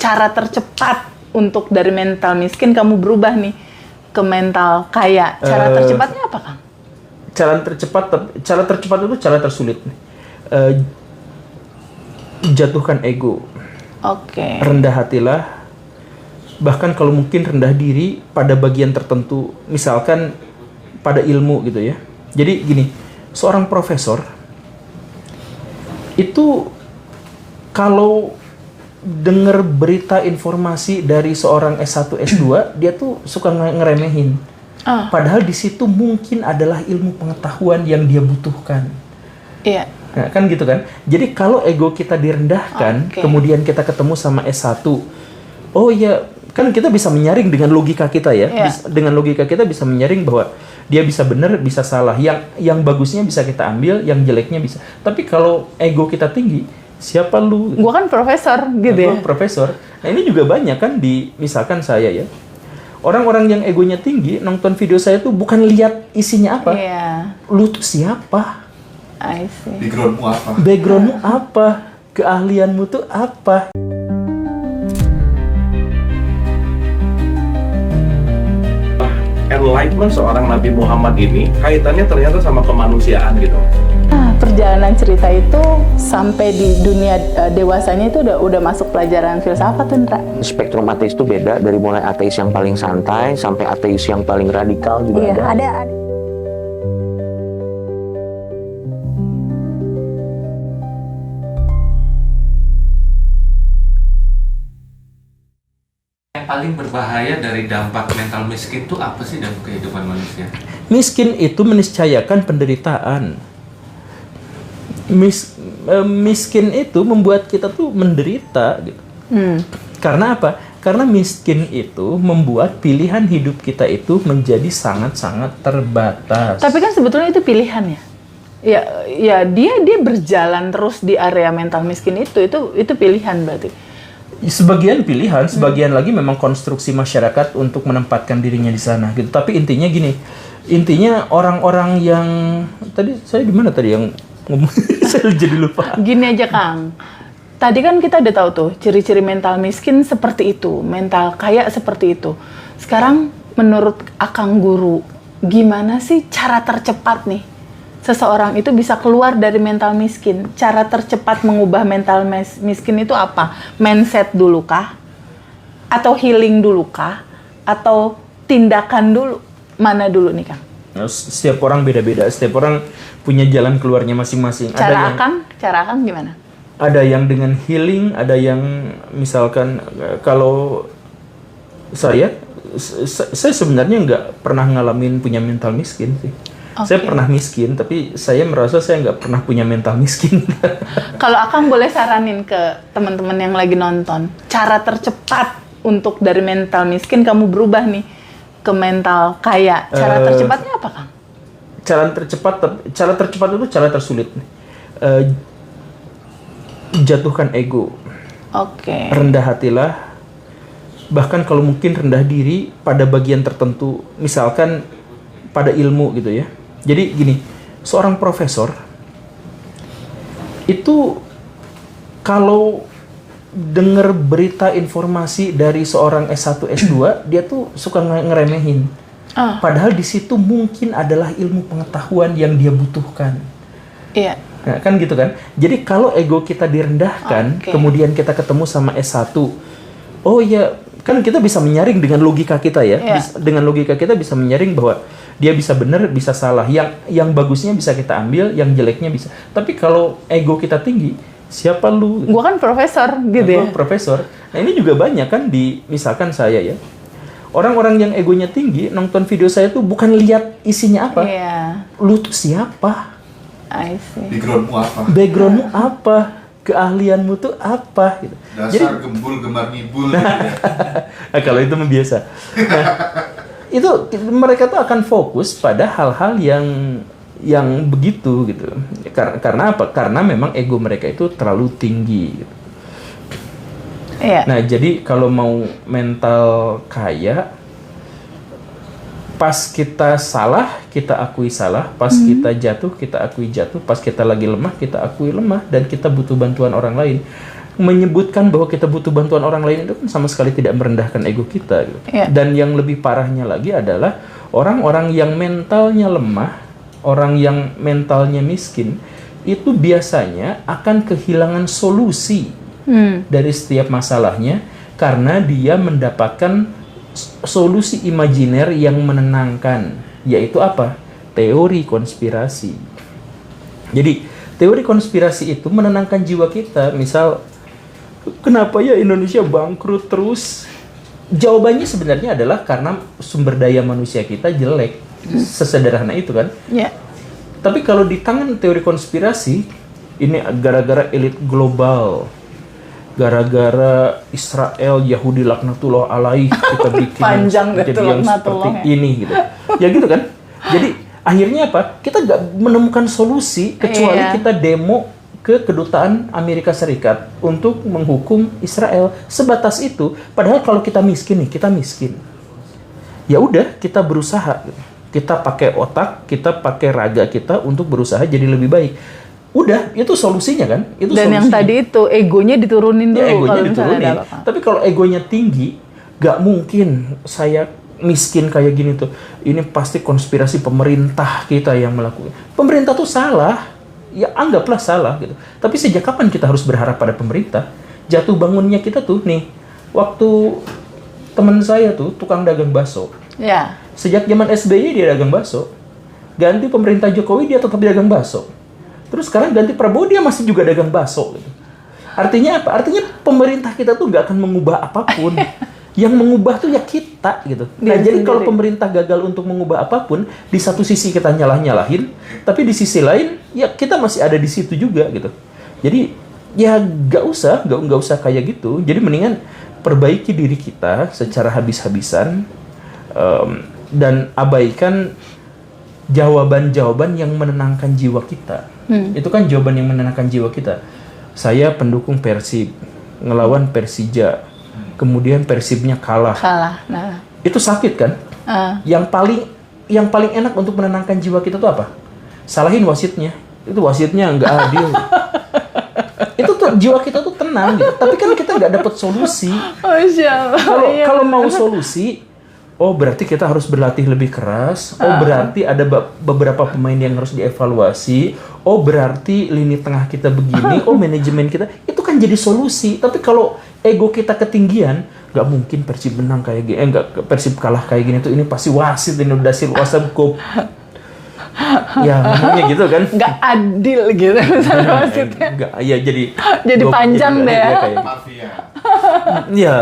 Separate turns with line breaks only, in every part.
cara tercepat untuk dari mental miskin kamu berubah nih ke mental kaya. Cara tercepatnya apa, Kang?
Cara tercepat itu cara tersulit. Jatuhkan ego.
Oke.
Rendah hatilah. Bahkan kalau mungkin rendah diri pada bagian tertentu, misalkan pada ilmu gitu ya. Jadi gini, seorang profesor itu kalau dengar berita informasi dari seorang S1, S2, dia tuh suka ngeremehin. Padahal di situ mungkin adalah ilmu pengetahuan yang dia butuhkan.
Iya.
Nah, kan gitu kan. Jadi kalau ego kita direndahkan, kemudian kita ketemu sama S1, oh ya, kan kita bisa menyaring dengan logika kita ya. Dengan logika kita bisa menyaring bahwa dia bisa benar, bisa salah. Yang bagusnya bisa kita ambil, yang jeleknya bisa. Tapi kalau ego kita tinggi, siapa lu?
Gua kan profesor gitu ya.
Profesor. Nah, ini juga banyak kan misalkan saya ya. Orang-orang yang egonya tinggi nonton video saya tuh bukan lihat isinya apa.
Iya.
Lu tuh siapa?
I see.
Backgroundmu apa?
Backgroundmu apa? Keahlianmu tuh apa?
Enlightenment seorang Nabi Muhammad ini kaitannya ternyata sama kemanusiaan gitu.
Nah, perjalanan cerita itu sampai di dunia dewasanya itu udah masuk pelajaran filsafat, Indra.
Spektrum ateis itu beda, dari mulai ateis yang paling santai sampai ateis yang paling radikal juga ada.
Yang paling berbahaya dari dampak mental miskin itu apa sih dalam kehidupan manusia?
Miskin itu meniscayakan penderitaan. Miskin itu membuat kita tuh menderita gitu. Karena apa? Karena miskin itu membuat pilihan hidup kita itu menjadi sangat-sangat terbatas.
Tapi kan sebetulnya itu pilihan ya. Ya dia berjalan terus di area mental miskin itu pilihan berarti.
Sebagian pilihan, sebagian lagi memang konstruksi masyarakat untuk menempatkan dirinya di sana gitu. Tapi intinya gini, orang-orang yang tadi saya di mana tadi yang ngomong saya jadi lupa.
Gini aja, Kang. Tadi kan kita udah tahu tuh ciri-ciri mental miskin seperti itu, mental kaya seperti itu. Sekarang menurut Akang Guru, gimana sih cara tercepat nih seseorang itu bisa keluar dari mental miskin? Cara tercepat mengubah mental miskin itu apa? Mindset dulu kah? Atau healing dulu kah? Atau tindakan dulu? Mana dulu nih, Kang?
Setiap orang beda-beda, setiap orang punya jalan keluarnya masing-masing.
Cara Akang gimana?
Ada yang dengan healing, ada yang misalkan kalau saya sebenarnya nggak pernah ngalamin punya mental miskin sih. Saya pernah miskin, tapi saya merasa saya nggak pernah punya mental miskin.
Kalau Akang boleh saranin ke teman-teman yang lagi nonton, cara tercepat untuk dari mental miskin kamu berubah nih ke mental kaya. Cara tercepatnya apa, Kang?
Cara tercepat itu cara tersulit. Jatuhkan ego. Rendah hatilah. Bahkan kalau mungkin rendah diri pada bagian tertentu, misalkan pada ilmu gitu ya. Jadi gini, seorang profesor itu kalau dengar berita informasi dari seorang S1, S2, dia tuh suka ngeremehin. Padahal di situ mungkin adalah ilmu pengetahuan yang dia butuhkan.
Iya.
Nah, kan gitu kan. Jadi kalau ego kita direndahkan, kemudian kita ketemu sama S1, oh ya, kan kita bisa menyaring dengan logika kita ya. Dengan logika kita bisa menyaring bahwa dia bisa benar, bisa salah. Yang bagusnya bisa kita ambil, yang jeleknya bisa. Tapi kalau ego kita tinggi, siapa lu?
Gua kan profesor gitu ya.
Profesor. Nah, ini juga banyak kan misalkan saya ya. Orang-orang yang egonya tinggi nonton video saya tuh bukan lihat isinya apa. Lu tuh siapa?
I see.
Backgroundmu apa?
Backgroundmu apa? Keahlianmu tuh apa? Gitu.
Dasar gembul gemar ngibul. Gitu ya.
Nah, kalau itu mah biasa. Nah, itu mereka tuh akan fokus pada hal-hal yang begitu gitu. Karena apa? Karena memang ego mereka itu terlalu tinggi gitu. Nah, jadi kalau mau mental kaya, pas kita salah, kita akui salah, pas kita jatuh, kita akui jatuh, pas kita lagi lemah, kita akui lemah, dan kita butuh bantuan orang lain. menyebutkan bahwa kita butuh bantuan orang lain itu kan sama sekali tidak merendahkan ego kita. Gitu.
Iya.
Dan yang lebih parahnya lagi adalah orang-orang yang mentalnya lemah, orang yang mentalnya miskin, itu biasanya akan kehilangan solusi dari setiap masalahnya karena dia mendapatkan solusi imajiner yang menenangkan, yaitu apa? Teori konspirasi. Jadi, teori konspirasi itu menenangkan jiwa kita. Misal, kenapa ya Indonesia bangkrut terus? Jawabannya sebenarnya adalah karena sumber daya manusia kita jelek. Sesederhana itu kan?
Ya.
Tapi kalau di tangan teori konspirasi, ini gara-gara elit global, gara-gara Israel, Yahudi laknatullah alaih, kita bikin
Panjang
jadi
betul
yang seperti
laknatullah, ya.
ini gitu. Ya gitu kan? Jadi akhirnya apa? Kita nggak menemukan solusi kecuali
Iya.
kita demo ke kedutaan Amerika Serikat untuk menghukum Israel. Sebatas itu. Padahal kalau kita miskin nih, kita miskin. Ya udah, kita berusaha. Kita pakai otak, kita pakai raga kita untuk berusaha jadi lebih baik. Udah, itu solusinya kan? Itu
Dan yang
solusinya.
tadi itu egonya diturunin dulu.
Ya, egonya
kalau misalnya
diturunin.
ada apa-apa.
Tapi kalau egonya tinggi, gak mungkin saya miskin kayak gini tuh. Ini pasti konspirasi pemerintah kita yang melakukan. Pemerintah tuh salah. Ya anggaplah salah gitu. Tapi sejak kapan kita harus berharap pada pemerintah? Jatuh bangunnya kita tuh nih. Waktu teman saya tuh tukang dagang bakso.
Ya.
Sejak zaman SBY dia dagang bakso. Ganti pemerintah Jokowi dia tetap dagang bakso. Terus sekarang ganti Prabowo dia masih juga dagang bakso gitu. Artinya apa? Artinya pemerintah kita tuh nggak akan mengubah apapun. Yang mengubah tuh ya kita gitu. Nah,
Dia
jadi kalau
sendiri.
pemerintah gagal untuk mengubah apapun, di satu sisi kita nyalah-nyalahin, tapi di sisi lain ya kita masih ada di situ juga gitu. Jadi ya nggak usah kayak gitu. Jadi mendingan perbaiki diri kita secara habis-habisan dan abaikan jawaban-jawaban yang menenangkan jiwa kita. Itu kan jawaban yang menenangkan jiwa kita. Saya pendukung Persib, ngelawan Persija, kemudian Persibnya kalah.
Nah.
Itu sakit kan? Yang paling enak untuk menenangkan jiwa kita tuh apa? Salahin wasitnya. Itu wasitnya nggak adil. Itu tuh jiwa kita tuh tenang gitu. Tapi kan kita nggak dapat solusi. Kalau mau solusi, oh berarti kita harus berlatih lebih keras. Oh berarti ada beberapa pemain yang harus dievaluasi. Oh berarti lini tengah kita begini. Oh manajemen kita. Itu kan jadi solusi. Tapi kalau ego kita ketinggian, nggak mungkin Persib menang kayak gini. Persib kalah kayak gini tuh ini pasti wasit ini udah wasit kop. Ya ngomongnya gitu kan.
Nggak adil gitu misalnya wasitnya.
Nggak, ya jadi
panjang deh ya.
kayak gitu.
Mafia.
Ya.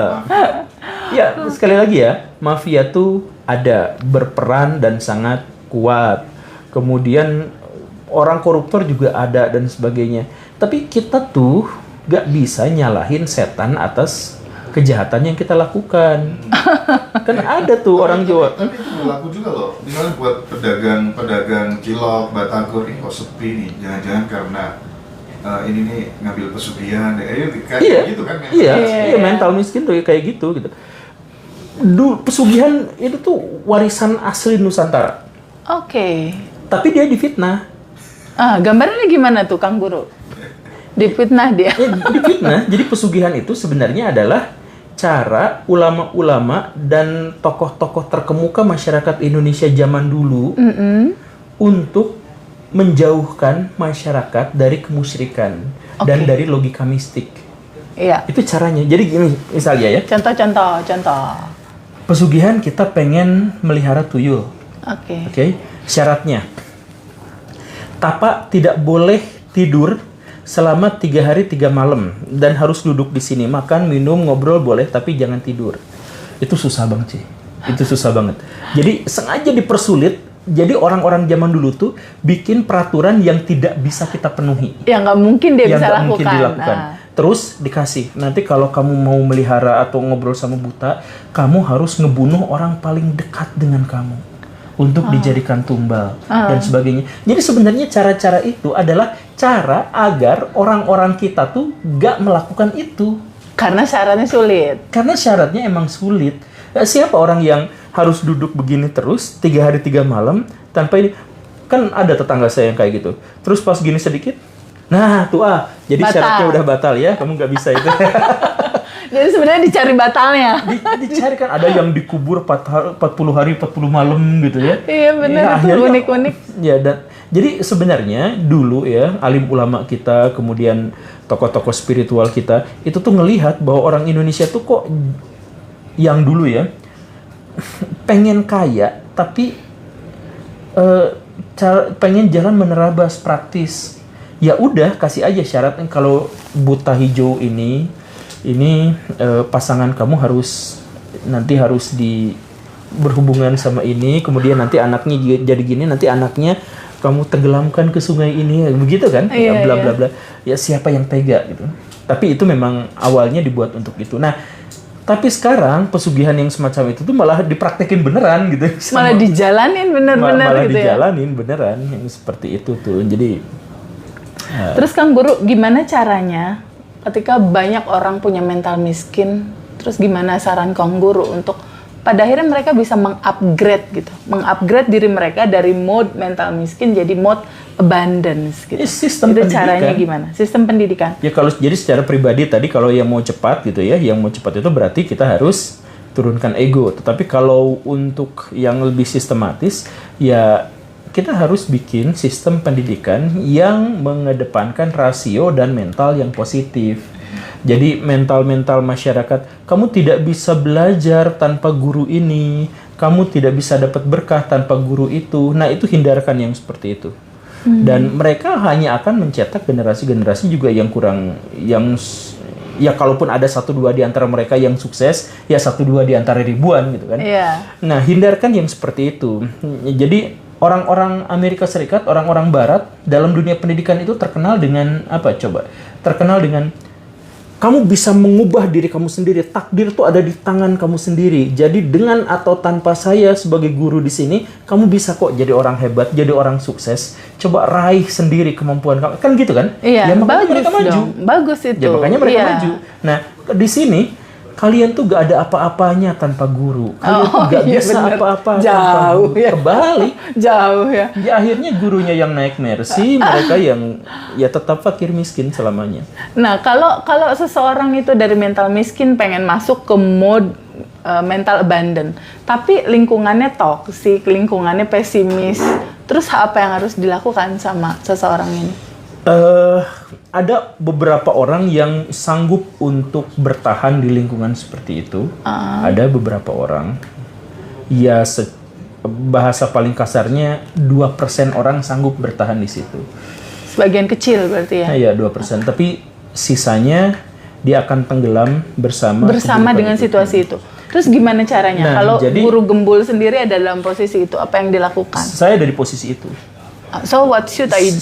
Ya, sekali lagi ya, mafia tuh ada, berperan dan sangat kuat. Kemudian orang koruptor juga ada dan sebagainya. Tapi kita tuh gak bisa nyalahin setan atas kejahatan yang kita lakukan. Kan ada tuh orang Jawa.
Tapi itu berlaku juga loh. Misalnya buat pedagang cilok, batagor, ini kok sepi nih. Jangan-jangan karena ini nih ngambil pesugihan. Kayak gitu kan.
Iya, mental miskin tuh kayak gitu. Dulu pesugihan itu tuh warisan asli Nusantara.
Oke.
Tapi dia difitnah.
Gambarnya gimana tuh Kang Guru? Difitnah dia.
Difitnah. Jadi pesugihan itu sebenarnya adalah cara ulama-ulama dan tokoh-tokoh terkemuka masyarakat Indonesia zaman dulu untuk menjauhkan masyarakat dari kemusyrikan dan dari logika mistik.
Iya.
Itu caranya. Jadi gini misalnya ya.
Contoh.
Pesugihan kita pengen melihara tuyul.
Oke.
Oke. Syaratnya tapak tidak boleh tidur selama 3 hari 3 malam dan harus duduk di sini, makan, minum, ngobrol boleh tapi jangan tidur. Itu susah banget sih. Itu susah banget. Jadi sengaja dipersulit. Jadi orang-orang zaman dulu tuh bikin peraturan yang tidak bisa kita penuhi.
Yang nggak mungkin dia
Yang
bisa
nggak
lakukan.
mungkin dilakukan. Terus dikasih, nanti kalau kamu mau melihara atau ngobrol sama buta, kamu harus ngebunuh orang paling dekat dengan kamu untuk dijadikan tumbal dan sebagainya. Jadi sebenarnya cara-cara itu adalah cara agar orang-orang kita tuh gak melakukan itu.
Karena syaratnya sulit.
Karena syaratnya emang sulit. Siapa orang yang harus duduk begini terus 3 hari 3 malam tanpa ini? Kan ada tetangga saya yang kayak gitu. Terus pas gini sedikit, Nah, tuh jadi
Batal.
syaratnya udah batal ya, kamu nggak bisa itu.
Jadi sebenarnya dicari batalnya.
Dicari kan ada yang dikubur 40 hari 40 malam gitu ya.
Iya benar,
Ya,
itu
akhirnya-
unik-unik.
Ya, dan jadi sebenarnya dulu ya alim ulama kita, kemudian tokoh-tokoh spiritual kita itu tuh ngelihat bahwa orang Indonesia tuh kok yang dulu ya pengen kaya tapi pengen jalan menerabas praktis. Ya udah kasih aja syaratnya, kalau buta hijau ini pasangan kamu nanti harus berhubungan sama ini, kemudian nanti anaknya jadi gini, nanti anaknya kamu tenggelamkan ke sungai ini, begitu kan?
Iya,
Ya bla bla bla. Ya siapa yang tega gitu. Tapi itu memang awalnya dibuat untuk itu. Nah, tapi sekarang pesugihan yang semacam itu tuh malah dipraktekin beneran gitu.
Malah dijalanin bener-bener
malah
gitu ya.
dijalanin beneran yang seperti itu tuh. Jadi
Terus Kang Guru, gimana caranya ketika banyak orang punya mental miskin, terus gimana saran Kang Guru untuk pada akhirnya mereka bisa mengupgrade diri mereka dari mode mental miskin jadi mode abundance gitu.
Sistem
Itu
pendidikan.
caranya gimana? Sistem pendidikan.
ya kalau jadi secara pribadi tadi kalau yang mau cepat gitu ya, yang mau cepat itu berarti kita harus turunkan ego. Tetapi kalau untuk yang lebih sistematis ya kita harus bikin sistem pendidikan yang mengedepankan rasio dan mental yang positif. Jadi mental-mental masyarakat, kamu tidak bisa belajar tanpa guru ini, kamu tidak bisa dapat berkah tanpa guru itu. Nah, itu hindarkan yang seperti itu. Dan mereka hanya akan mencetak generasi-generasi juga yang kurang, ya kalaupun ada 1-2 di antara mereka yang sukses, ya 1-2 di antara ribuan gitu kan.
Iya.
Nah, hindarkan yang seperti itu. Jadi orang-orang Amerika Serikat, orang-orang Barat dalam dunia pendidikan itu terkenal dengan apa coba? Terkenal dengan kamu bisa mengubah diri kamu sendiri. Takdir tuh ada di tangan kamu sendiri. Jadi dengan atau tanpa saya sebagai guru di sini, kamu bisa kok jadi orang hebat, jadi orang sukses. Coba raih sendiri kemampuan kamu. Kan gitu kan?
Iya,
Ya, makanya
bagus
mereka maju.
dong. Bagus itu.
Ya makanya mereka
Iya.
maju. Nah, di sini kalian tuh gak ada apa-apanya tanpa guru. Kalian tuh gak
iya
bisa
bener.
apa-apa tanpa
Jauh
guru.
ya.
Kebalik.
Jauh ya.
Ya akhirnya gurunya yang naik mercy, mereka yang ya tetap fakir miskin selamanya.
Nah, kalau seseorang itu dari mental miskin pengen masuk ke mode mental abundant, tapi lingkungannya toksik, lingkungannya pesimis, terus apa yang harus dilakukan sama seseorang ini?
Ada beberapa orang yang sanggup untuk bertahan di lingkungan seperti itu. Ada beberapa orang. Ya bahasa paling kasarnya 2% orang sanggup bertahan di situ.
Sebagian kecil berarti ya?
Nah, ya 2%. Tapi sisanya dia akan tenggelam bersama kehidupan
Dengan
itu.
situasi itu. Terus gimana caranya?
Nah,
Kalau
jadi-
guru gembul sendiri ada dalam posisi itu, apa yang dilakukan?
Saya ada di posisi itu.
So what should I do?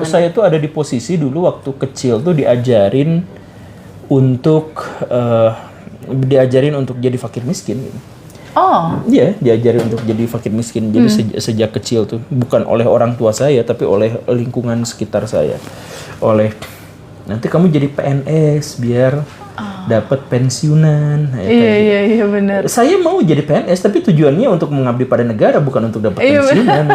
Saya tuh ada di posisi dulu waktu kecil tuh diajarin untuk jadi fakir miskin.
Oh,
Iya, diajarin untuk jadi fakir miskin. Jadi sejak kecil tuh bukan oleh orang tua saya tapi oleh lingkungan sekitar saya. Nanti kamu jadi PNS biar dapat pensiunan. Ya, kayak gitu.
iya benar.
Saya mau jadi PNS tapi tujuannya untuk mengabdi pada negara bukan untuk dapat
Iya,
pensiunan.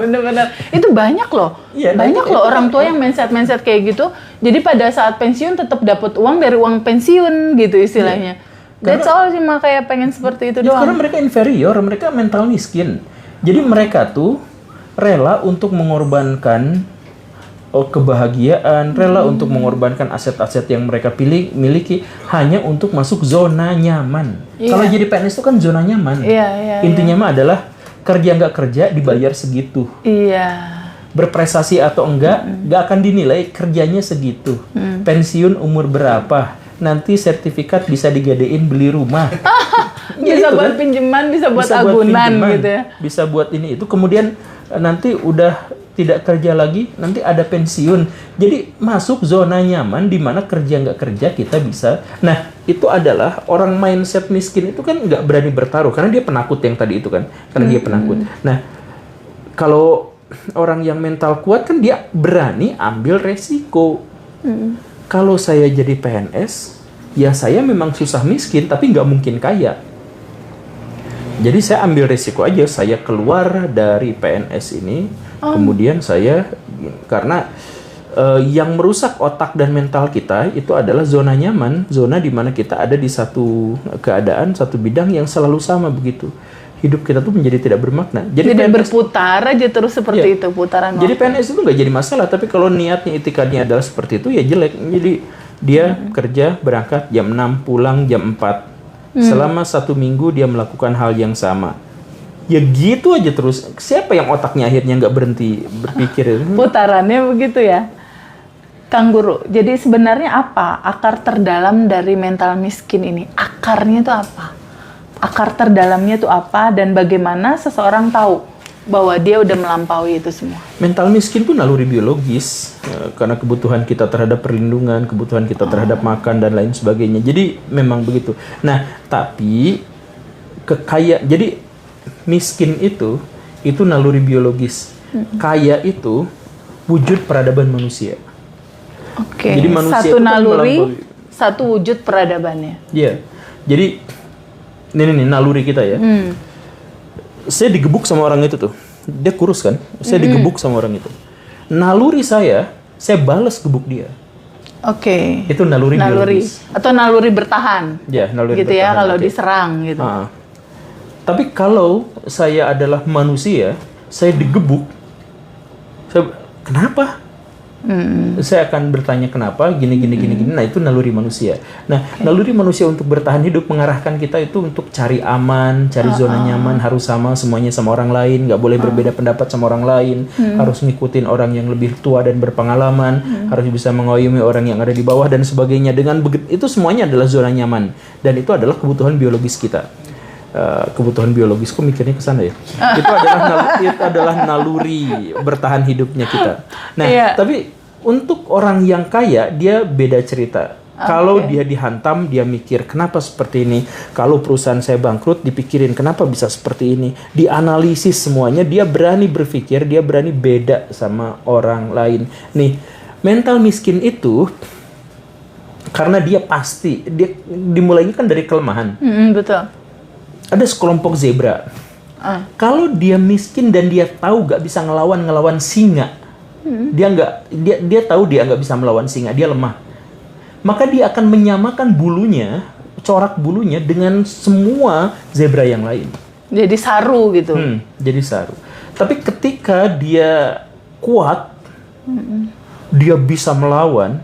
Benar-benar. Itu banyak loh.
Iya,
banyak
itu-
loh orang tua yang mindset kayak gitu. Jadi pada saat pensiun tetap dapat uang dari uang pensiun gitu istilahnya. That's all, cuma kayak pengen seperti itu
Ya, karena
doang.
mereka inferior, mereka mental miskin. Jadi mereka tuh rela untuk mengorbankan kebahagiaan, rela untuk mengorbankan aset-aset yang mereka miliki hanya untuk masuk zona nyaman.
Iya.
Kalau jadi PNS itu kan zona nyaman.
Iya.
Intinya mah adalah kerja nggak kerja dibayar segitu.
Iya.
Berprestasi atau enggak, nggak akan dinilai kerjanya segitu. Pensiun umur berapa? Nanti sertifikat bisa digadein beli rumah. Ya
Bisa
itu
buat
kan.
pinjaman, bisa buat
Bisa
agunan
pinjaman,
gitu ya.
Bisa buat ini itu. Kemudian nanti udah tidak kerja lagi, nanti ada pensiun. Jadi masuk zona nyaman di mana kerja nggak kerja kita bisa. Nah itu adalah orang mindset miskin itu kan nggak berani bertaruh karena dia penakut yang tadi itu kan, karena dia penakut. Nah kalau orang yang mental kuat kan dia berani ambil resiko. Kalau saya jadi PNS, ya saya memang susah miskin tapi nggak mungkin kaya. Jadi saya ambil resiko aja, saya keluar dari PNS ini, kemudian saya karena yang merusak otak dan mental kita itu adalah zona nyaman, zona di mana kita ada di satu keadaan, satu bidang yang selalu sama begitu. Hidup kita tuh menjadi tidak bermakna.
Jadi berputar aja terus seperti itu, putaran
Jadi
waktu.
PNS itu nggak jadi masalah, tapi kalau niatnya, itikadnya adalah seperti itu ya jelek. Jadi dia kerja, berangkat jam 6, pulang jam 4. Selama 1 minggu dia melakukan hal yang sama. Ya gitu aja terus. Siapa yang otaknya akhirnya nggak berhenti berpikir?
Putarannya begitu ya. Kang Guru, jadi sebenarnya apa akar terdalam dari mental miskin ini? Akarnya itu apa? Akar terdalamnya itu apa dan bagaimana seseorang tahu bahwa dia udah melampaui itu semua?
Mental miskin itu naluri biologis, karena kebutuhan kita terhadap perlindungan, kebutuhan kita terhadap makan dan lain sebagainya. Jadi memang begitu. Nah, tapi jadi miskin itu naluri biologis. Kaya itu wujud peradaban manusia.
Oke.
Jadi manusia
Satu
itu kan
naluri,
melampaui.
satu wujud peradabannya.
Iya. Jadi ini naluri kita ya. Saya digebuk sama orang itu tuh. Dia kurus kan? Saya digebuk sama orang itu. Naluri saya balas gebuk dia.
Oke.
Itu naluri biologis.
Atau naluri bertahan.
Ya, naluri
gitu ya
bertahan,
kalau
oke.
diserang gitu.
Tapi kalau saya adalah manusia, saya digebuk. Kenapa? Saya akan bertanya kenapa, gini. Nah, itu naluri manusia. Nah, naluri manusia untuk bertahan hidup mengarahkan kita itu untuk cari aman, cari zona nyaman, harus sama semuanya sama orang lain, nggak boleh berbeda pendapat sama orang lain, harus ngikutin orang yang lebih tua dan berpengalaman, harus bisa mengayomi orang yang ada di bawah dan sebagainya. Dengan begitu, itu semuanya adalah zona nyaman dan itu adalah kebutuhan biologis kita. Kebutuhan biologis, kok mikirnya ke sana ya? Itu adalah naluri bertahan hidupnya kita. Nah, tapi untuk orang yang kaya dia beda cerita. Kalau dia dihantam, dia mikir kenapa seperti ini. Kalau perusahaan saya bangkrut, dipikirin kenapa bisa seperti ini. Dianalisis semuanya, dia berani berpikir, dia berani beda sama orang lain. Nih, mental miskin itu karena dia dimulainya kan dari kelemahan.
Betul.
Ada sekelompok zebra. Kalau dia miskin dan dia tahu gak bisa ngelawan singa, dia tahu dia nggak bisa melawan singa, dia lemah. Maka dia akan menyamakan corak bulunya dengan semua zebra yang lain.
Jadi saru gitu.
Jadi saru. Tapi ketika dia kuat, dia bisa melawan,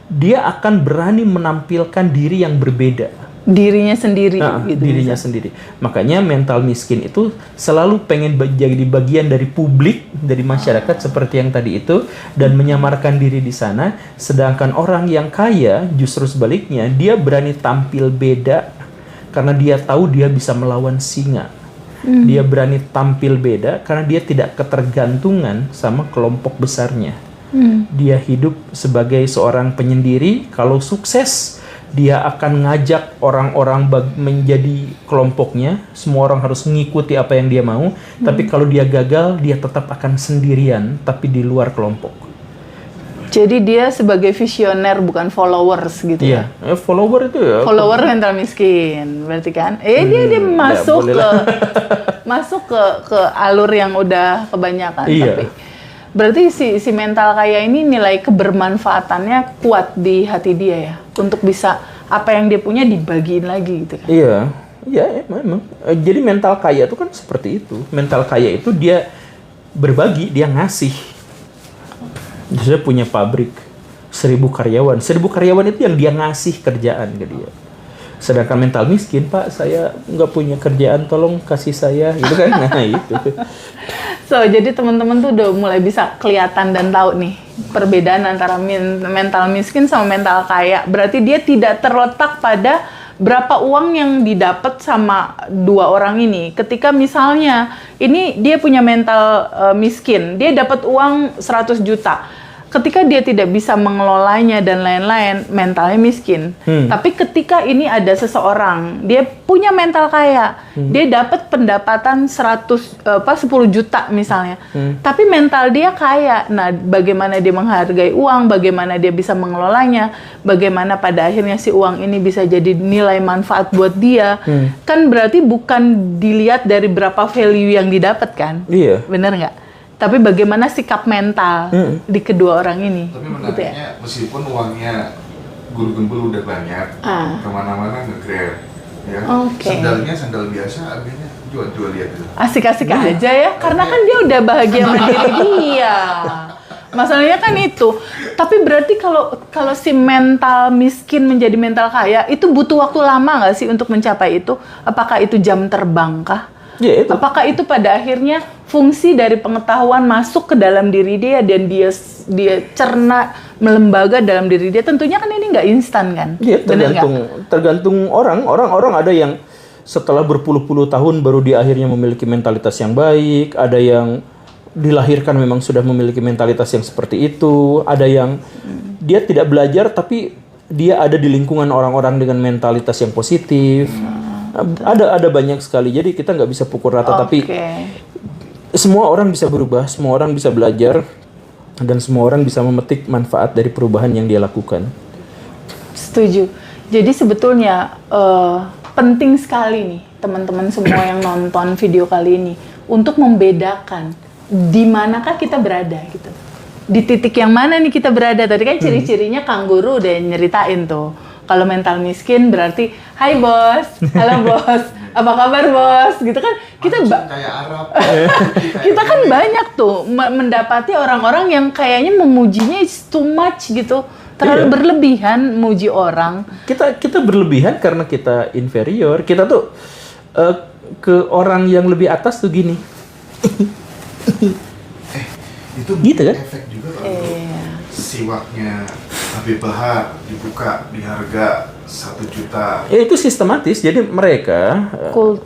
dia akan berani menampilkan diri yang berbeda.
Dirinya sendiri gitu.
Dirinya sendiri. Makanya mental miskin itu selalu pengen jadi bagian dari publik, dari masyarakat seperti yang tadi itu, dan menyamarkan diri di sana. Sedangkan orang yang kaya justru sebaliknya, dia berani tampil beda karena dia tahu dia bisa melawan singa. Dia berani tampil beda karena dia tidak ketergantungan sama kelompok besarnya. Dia hidup sebagai seorang penyendiri. Kalau sukses, dia akan ngajak orang-orang menjadi kelompoknya. Semua orang harus mengikuti apa yang dia mau. Tapi kalau dia gagal, dia tetap akan sendirian, tapi di luar kelompok.
Jadi dia sebagai visioner, bukan followers gitu ya?
Follower itu ya.
Follower mental miskin, berarti kan? Dia masuk ke alur yang udah kebanyakan.
Iya.
Tapi berarti si mental kaya ini nilai kebermanfaatannya kuat di hati dia ya, untuk bisa apa yang dia punya dibagiin lagi gitu kan?
Iya, memang. Jadi mental kaya itu kan seperti itu. Mental kaya itu dia berbagi, dia ngasih. Dia punya pabrik 1.000 karyawan. 1.000 karyawan itu yang dia ngasih kerjaan ke dia. Sedangkan mental miskin, Pak, saya nggak punya kerjaan, tolong kasih saya, gitu kan? Nah, itu.
So, jadi teman-teman tuh udah mulai bisa kelihatan dan tahu nih perbedaan antara mental miskin sama mental kaya. Berarti dia tidak terletak pada berapa uang yang didapat sama dua orang ini. Ketika misalnya ini dia punya mental miskin, dia dapat uang 100 juta. Ketika dia tidak bisa mengelolanya dan lain-lain, mentalnya miskin. Tapi ketika ini ada seseorang, dia punya mental kaya, dia dapat pendapatan 10 juta misalnya. Tapi mental dia kaya. Nah, bagaimana dia menghargai uang, bagaimana dia bisa mengelolanya, bagaimana pada akhirnya si uang ini bisa jadi nilai manfaat buat dia. Kan berarti bukan dilihat dari berapa value yang didapat kan?
Iya.
Bener nggak? Tapi bagaimana sikap mental di kedua orang ini?
Tapi
gitu ya?
menariknya meskipun uangnya guru gembul udah banyak, kemana-mana nge-grab, ya. Sandalnya sandal biasa, harganya jual-jual lihat itu.
Asik-asik aja ya, karena kan dia udah bahagia sama diri dia. Masalahnya kan itu. Tapi berarti kalau si mental miskin menjadi mental kaya, itu butuh waktu lama nggak sih untuk mencapai itu? Apakah itu jam terbang kah?
Ya, itu.
Apakah itu pada akhirnya fungsi dari pengetahuan masuk ke dalam diri dia dan dia cerna melembaga dalam diri dia? Tentunya kan ini nggak instan kan?
Iya, tergantung orang. Orang ada yang setelah berpuluh-puluh tahun baru dia akhirnya memiliki mentalitas yang baik. Ada yang dilahirkan memang sudah memiliki mentalitas yang seperti itu. Ada yang dia tidak belajar tapi dia ada di lingkungan orang-orang dengan mentalitas yang positif. Ada banyak sekali. Jadi kita nggak bisa pukul rata, tapi semua orang bisa berubah, semua orang bisa belajar, dan semua orang bisa memetik manfaat dari perubahan yang dia lakukan.
Setuju. Jadi sebetulnya penting sekali nih teman-teman semua yang nonton video kali ini untuk membedakan di manakah kita berada gitu. Di titik yang mana nih kita berada? Tadi kan ciri-cirinya Kang Guru udah nyeritain tuh. Kalau mental miskin berarti, hai bos, halo bos, apa kabar bos, gitu kan? Kita
kayak Arab.
kita kan banyak tuh mendapati orang-orang yang kayaknya memujinya is too much gitu, terlalu berlebihan muji orang.
Kita berlebihan karena kita inferior. Kita tuh ke orang yang lebih atas tuh gini.
Itu
gitu kan?
efek juga kalau siwaknya Habib Bahar dibuka di harga 1 juta.
Ya itu sistematis. Jadi mereka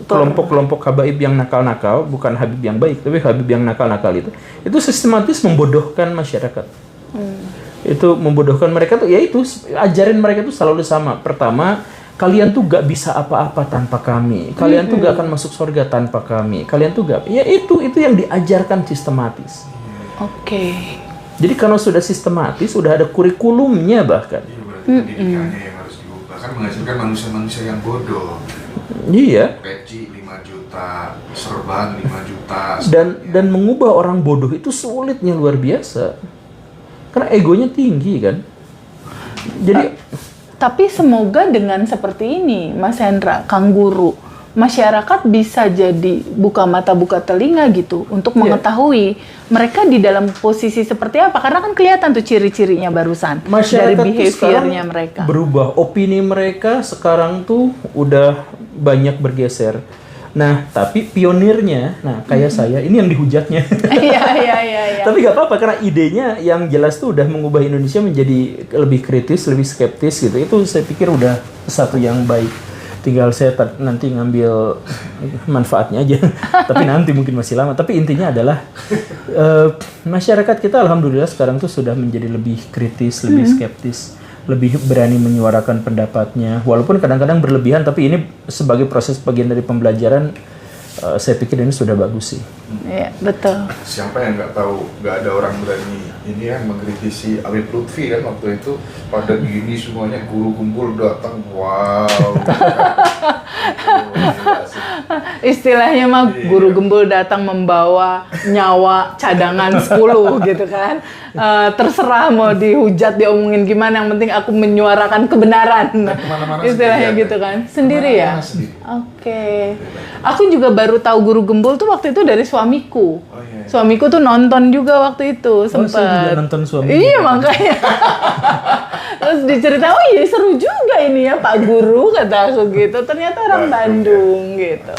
kelompok-kelompok habaib yang nakal-nakal, bukan Habib yang baik, tapi Habib yang nakal-nakal itu sistematis membodohkan masyarakat. Itu membodohkan mereka tuh, yaitu ajarin mereka tuh selalu sama. Pertama, kalian tuh gak bisa apa-apa tanpa kami. Kalian tuh gak akan masuk surga tanpa kami. Kalian tuh gak. Ya itu yang diajarkan sistematis.
Oke.
Jadi kalau sudah sistematis, sudah ada kurikulumnya bahkan.
Iya, berarti pendidikannya yang harus diubah. Kan menghasilkan manusia-manusia yang bodoh.
Iya.
Peci 5 juta, serban 5 juta.
Dan mengubah orang bodoh itu sulitnya luar biasa. Karena egonya tinggi kan. Jadi
tapi semoga dengan seperti ini, Mas Hendra, Kang Guru, masyarakat bisa jadi buka mata buka telinga gitu untuk mengetahui mereka di dalam posisi seperti apa, karena kan kelihatan tuh ciri-cirinya barusan
masyarakat
dari behaviornya mereka
berubah, opini mereka sekarang tuh udah banyak bergeser. Nah, tapi pionirnya, kayak saya, ini yang dihujatnya.
Iya.
Tapi gak apa-apa, karena idenya yang jelas tuh udah mengubah Indonesia menjadi lebih kritis, lebih skeptis gitu. Itu saya pikir udah satu yang baik. Tinggal saya nanti ngambil manfaatnya aja. Tapi nanti mungkin masih lama. Tapi intinya adalah masyarakat kita alhamdulillah sekarang tuh sudah menjadi lebih kritis, lebih skeptis, lebih berani menyuarakan pendapatnya. Walaupun kadang-kadang berlebihan, tapi ini sebagai proses bagian dari pembelajaran, saya pikir ini sudah bagus sih.
Iya, betul.
Siapa yang nggak tahu, nggak ada orang berani ini yang mengkritisi Habib Lutfi kan waktu itu pada gini semuanya guru kumpul datang, wow.
Istilahnya mah guru gembul datang membawa nyawa cadangan 10 gitu kan. Terserah mau dihujat, diomongin gimana, yang penting aku menyuarakan kebenaran. Istilahnya gitu kan. Sendiri ya? Oke. Aku juga baru tahu guru gembul tuh waktu itu dari suamiku. Suamiku tuh nonton juga waktu itu, sempat.
Saya juga nonton suami.
Iya, makanya. Terus diceritain, oh iya seru juga ini ya Pak Guru, kata aku gitu. Ternyata orang Bandung gitu.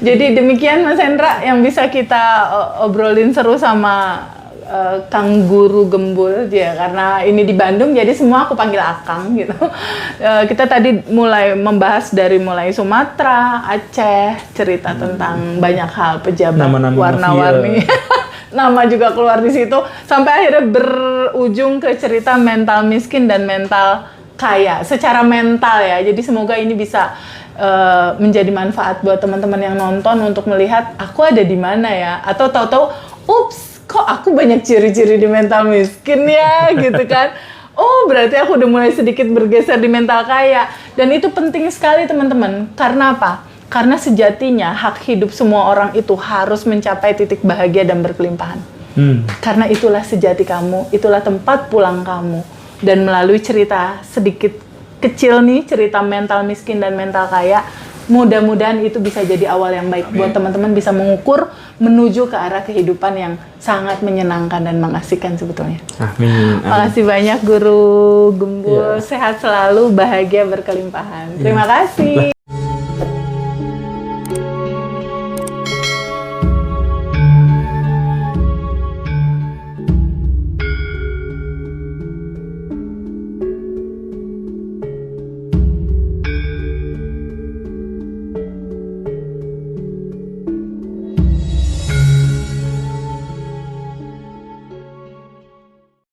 Jadi demikian Mas Hendra yang bisa kita obrolin seru sama Kang Guru Gembul ya, karena ini di Bandung jadi semua aku panggil Akang gitu. Kita tadi mulai membahas dari mulai Sumatera, Aceh, cerita tentang banyak hal, pejabat, warna-warni. Nama juga keluar di situ sampai akhirnya berujung ke cerita mental miskin dan mental kaya secara mental ya. Jadi semoga ini bisa menjadi manfaat buat teman-teman yang nonton untuk melihat aku ada di mana ya, atau tahu-tahu ups, kok aku banyak ciri-ciri di mental miskin ya gitu kan. Oh, berarti aku udah mulai sedikit bergeser di mental kaya. Dan itu penting sekali teman-teman. Karena apa? Karena sejatinya hak hidup semua orang itu harus mencapai titik bahagia dan berkelimpahan. Karena itulah sejati kamu, itulah tempat pulang kamu. Dan melalui cerita sedikit kecil nih, cerita mental miskin dan mental kaya, mudah-mudahan itu bisa jadi awal yang baik buat teman-teman bisa mengukur menuju ke arah kehidupan yang sangat menyenangkan dan mengasihkan sebetulnya.
Amin.
Makasih banyak Guru Gembul, sehat selalu, bahagia berkelimpahan. Terima kasih.